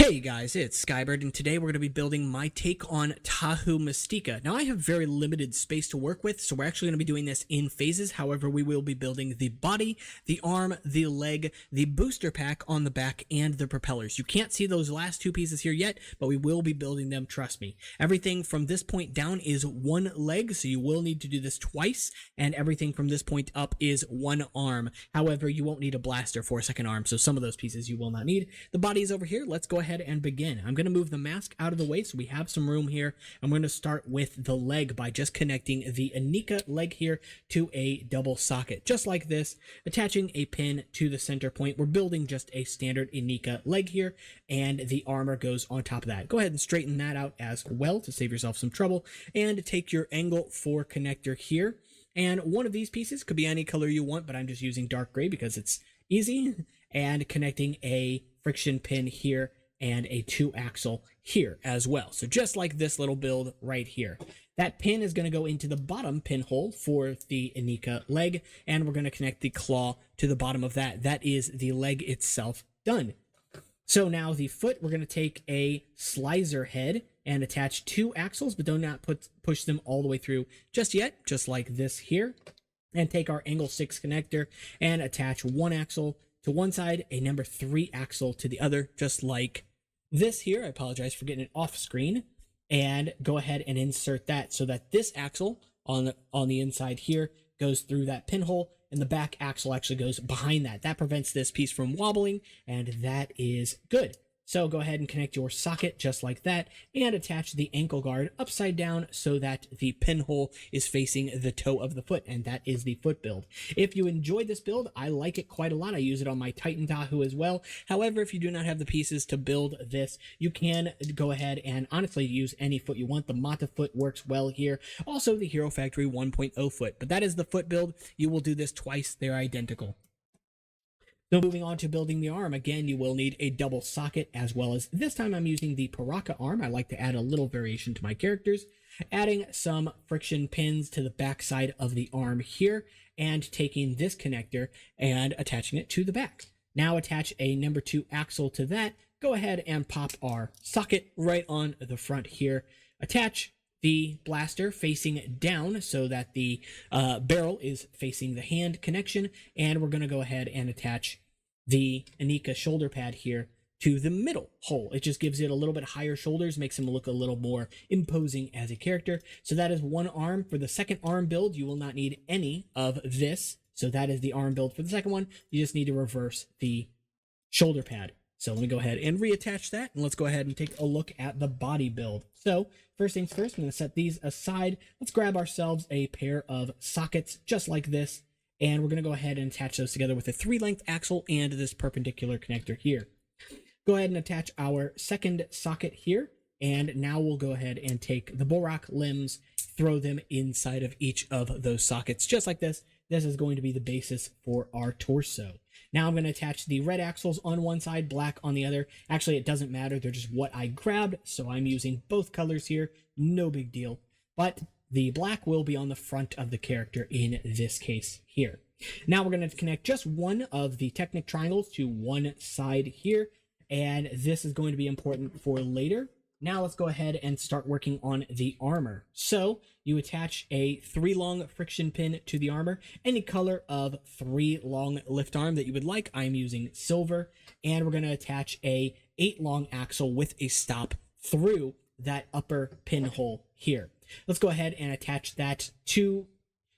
Hey guys, it's Skybird, and today we're going to be building my take on Tahu Mistika. Now, I have very limited space to work with, so we're actually going to be doing this in phases. However, we will be building the body, the arm, the leg, the booster pack on the back, and the propellers. You can't see those last two pieces here yet, but we will be building them, trust me. Everything from this point down is one leg, so you will need to do this twice, and everything from this point up is one arm. However, you won't need a blaster for a second arm, so some of those pieces you will not need. The body is over here. Let's go ahead and begin. I'm going to move the mask out of the way so we have some room here. I'm going to start with the leg by just connecting the Anika leg here to a double socket, just like this, attaching a pin to the center point. We're building just a standard Anika leg here, and the armor goes on top of that. Go ahead and straighten that out as well to save yourself some trouble, and take your angle 4 connector here. And one of these pieces could be any color you want, but I'm just using dark gray because it's easy, and connecting a friction pin here and a 2-axle here as well. So just like this little build right here. That pin is going to go into the bottom pinhole for the Anika leg, and we're going to connect the claw to the bottom of that. That is the leg itself done. So now the foot, we're going to take a slicer head and attach 2 axles, but do not push them all the way through just yet, just like this here. And take our angle 6 connector and attach 1 axle to one side, a number 3 axle to the other, just like this here. I apologize for getting it off screen. And go ahead and insert that so that this axle on the inside here goes through that pinhole, and the back axle actually goes behind that. That prevents this piece from wobbling, and that is good. So go ahead and connect your socket just like that, and attach the ankle guard upside down so that the pinhole is facing the toe of the foot, and that is the foot build. If you enjoyed this build, I like it quite a lot. I use it on my Titan Tahu as well. However, if you do not have the pieces to build this, you can go ahead and honestly use any foot you want. The Mata foot works well here. Also, the Hero Factory 1.0 foot. But that is the foot build. You will do this twice. They're identical. So moving on to building the arm, again, you will need a double socket, as well as this time I'm using the Paraka arm. I like to add a little variation to my characters, adding some friction pins to the back side of the arm here, and taking this connector and attaching it to the back. Now attach a number 2 axle to that. Go ahead and pop our socket right on the front here. Attach the blaster facing down so that the barrel is facing the hand connection, and we're going to go ahead and attach the Anika shoulder pad here to the middle hole. It just gives it a little bit higher shoulders, makes him look a little more imposing as a character. So that is one arm. For the second arm build, you will not need any of this. So that is the arm build for the second one. You just need to reverse the shoulder pad. So let me go ahead and reattach that, and let's go ahead and take a look at the body build. So first things first, I'm going to set these aside. Let's grab ourselves a pair of sockets just like this, and we're going to go ahead and attach those together with a 3-length axle and this perpendicular connector here. Go ahead and attach our second socket here, and now we'll go ahead and take the Borak limbs, throw them inside of each of those sockets just like this. This is going to be the basis for our torso. Now I'm going to attach the red axles on one side, black on the other. Actually, it doesn't matter. They're just what I grabbed, so I'm using both colors here. No big deal. But the black will be on the front of the character in this case here. Now we're going to connect just one of the Technic triangles to one side here, and this is going to be important for later. Now let's go ahead and start working on the armor. So you attach a 3-long friction pin to the armor, any color of 3-long lift arm that you would like. I'm using silver, and we're going to attach a 8-long axle with a stop through that upper pinhole here. Let's go ahead and attach that to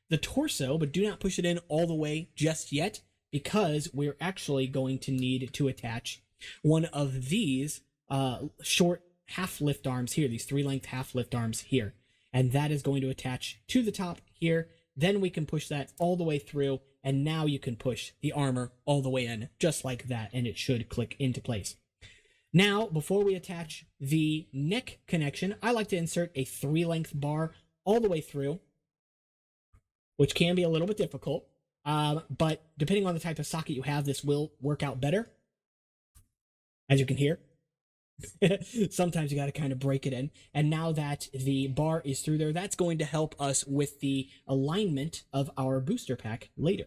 the torso, but do not push it in all the way just yet, because we're actually going to need to attach one of these short half lift arms here, these 3-length half lift arms here, and that is going to attach to the top here. Then we can push that all the way through, and now you can push the armor all the way in just like that, and it should click into place. Now, before we attach the neck connection, I like to insert a 3-length bar all the way through, which can be a little bit difficult, but depending on the type of socket you have, this will work out better. As you can hear, sometimes you got to kind of break it in. And now that the bar is through there, that's going to help us with the alignment of our booster pack later.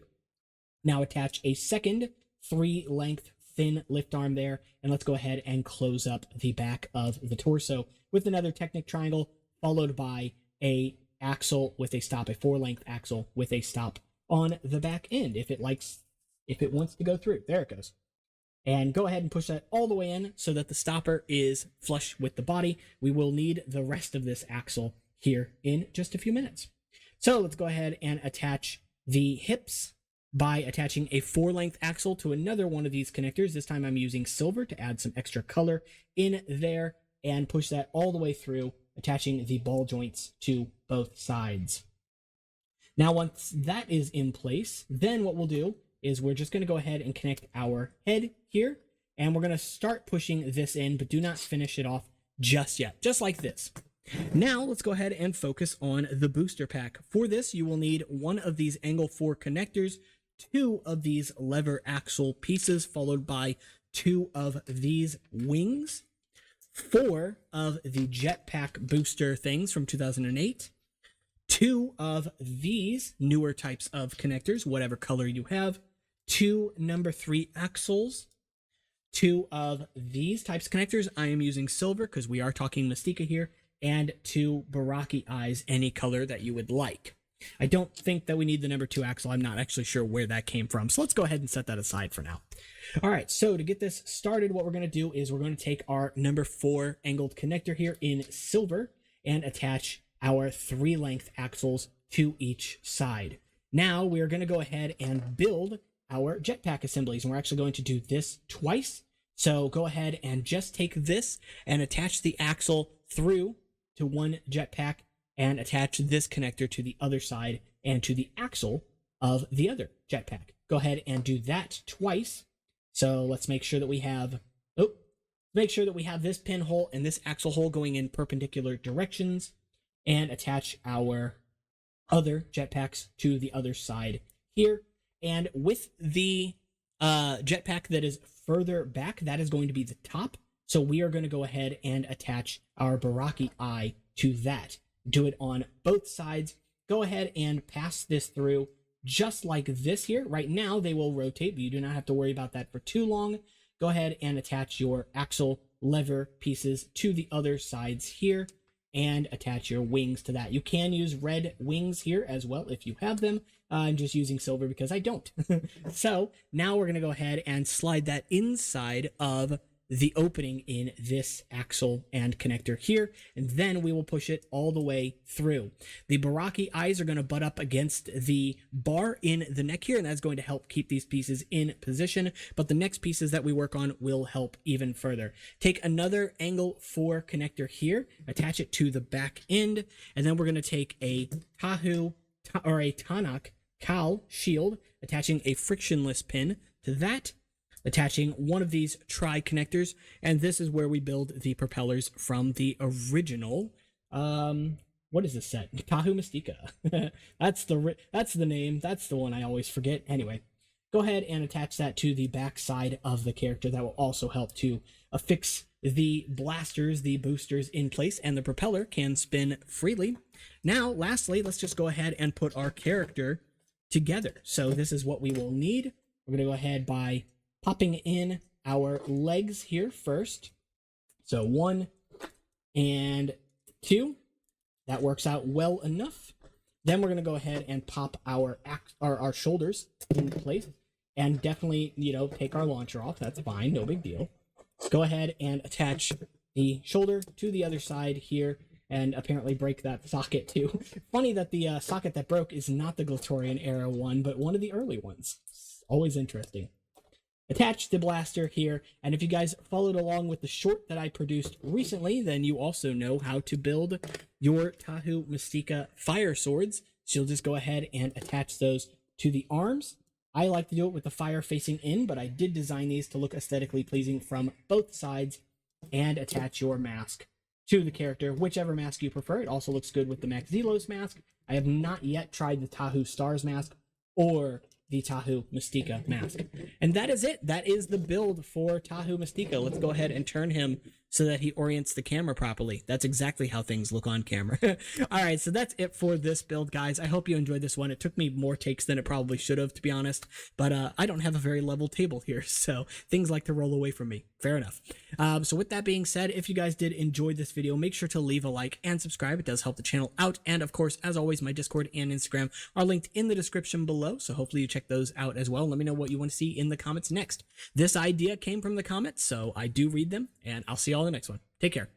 Now attach a second 3-length thin lift arm there. And let's go ahead and close up the back of the torso with another Technic triangle, followed by a axle with a stop, a 4-length axle with a stop on the back end if it wants to go through. There it goes. And go ahead and push that all the way in so that the stopper is flush with the body. We will need the rest of this axle here in just a few minutes. So let's go ahead and attach the hips by attaching a 4-length axle to another one of these connectors. This time I'm using silver to add some extra color in there, and push that all the way through, attaching the ball joints to both sides. Now, once that is in place, then what we'll do is we're just going to go ahead and connect our head here, and we're going to start pushing this in, but do not finish it off just yet, just like this. Now let's go ahead and focus on the booster pack. For this, you will need one of these angle 4 connectors, 2 of these lever axle pieces, followed by 2 of these wings, 4 of the jetpack booster things from 2008, 2 of these newer types of connectors, whatever color you have, 2 number 3 axles, 2 of these types of connectors. I am using silver because we are talking Mistika here, and 2 Baraki eyes, any color that you would like. I don't think that we need the number 2 axle. I'm not actually sure where that came from, so let's go ahead and set that aside for now. All right, so to get this started, what we're going to do is we're going to take our number 4 angled connector here in silver and attach our 3-length axles to each side. Now we're going to go ahead and build our jetpack assemblies, and we're actually going to do this twice. So go ahead and just take this and attach the axle through to one jetpack, and attach this connector to the other side and to the axle of the other jetpack. Go ahead and do that twice. So let's make sure that we have, this pinhole and this axle hole going in perpendicular directions, and attach our other jetpacks to the other side here. And with the jetpack that is further back, that is going to be the top. So we are going to go ahead and attach our Baraki eye to that. Do it on both sides. Go ahead and pass this through just like this here. Right now they will rotate, but you do not have to worry about that for too long. Go ahead and attach your axle lever pieces to the other sides here, and attach your wings to that. You can use red wings here as well if you have them. I'm just using silver because I don't. So now we're going to go ahead and slide that inside of the opening in this axle and connector here, and then we will push it all the way through. The Baraki eyes are going to butt up against the bar in the neck here, and that's going to help keep these pieces in position, but the next pieces that we work on will help even further. Take another angle 4 connector here, attach it to the back end, and then we're going to take a Tanak cowl shield, attaching a frictionless pin to that, attaching one of these tri-connectors, and this is where we build the propellers from the original, what is this set? Tahu Mistika. That's the name. That's the one I always forget. Anyway, go ahead and attach that to the back side of the character. That will also help to affix the blasters, the boosters in place, and the propeller can spin freely. Now, lastly, let's just go ahead and put our character together. So this is what we will need. We're going to go ahead by popping in our legs here first. So 1 and 2. That works out well enough. Then we're going to go ahead and pop our shoulders in place, and definitely, take our launcher off. That's fine. No big deal. Go ahead and attach the shoulder to the other side here, and apparently break that socket too. Funny that the socket that broke is not the Glatorian era one, but one of the early ones. Always interesting. Attach the blaster here, and if you guys followed along with the short that I produced recently, then you also know how to build your Tahu Mistika fire swords. So you'll just go ahead and attach those to the arms. I like to do it with the fire facing in, but I did design these to look aesthetically pleasing from both sides, and attach your mask to the character, whichever mask you prefer. It also looks good with the Max Zelos mask. I have not yet tried the Tahu Stars mask or the Tahu Mistika mask. And that is it. That is the build for Tahu Mistika. Let's go ahead and turn him so that he orients the camera properly. That's exactly how things look on camera. All right, so that's it for this build, guys. I hope you enjoyed this one. It took me more takes than it probably should have, to be honest, but I don't have a very level table here, so things like to roll away from me. Fair enough. So with that being said, if you guys did enjoy this video, make sure to leave a like and subscribe. It does help the channel out. And of course, as always, my Discord and Instagram are linked in the description below, so hopefully you check those out as well. Let me know what you want to see in the comments next. This idea came from the comments, so I do read them, and I'll see you all in the next one. Take care.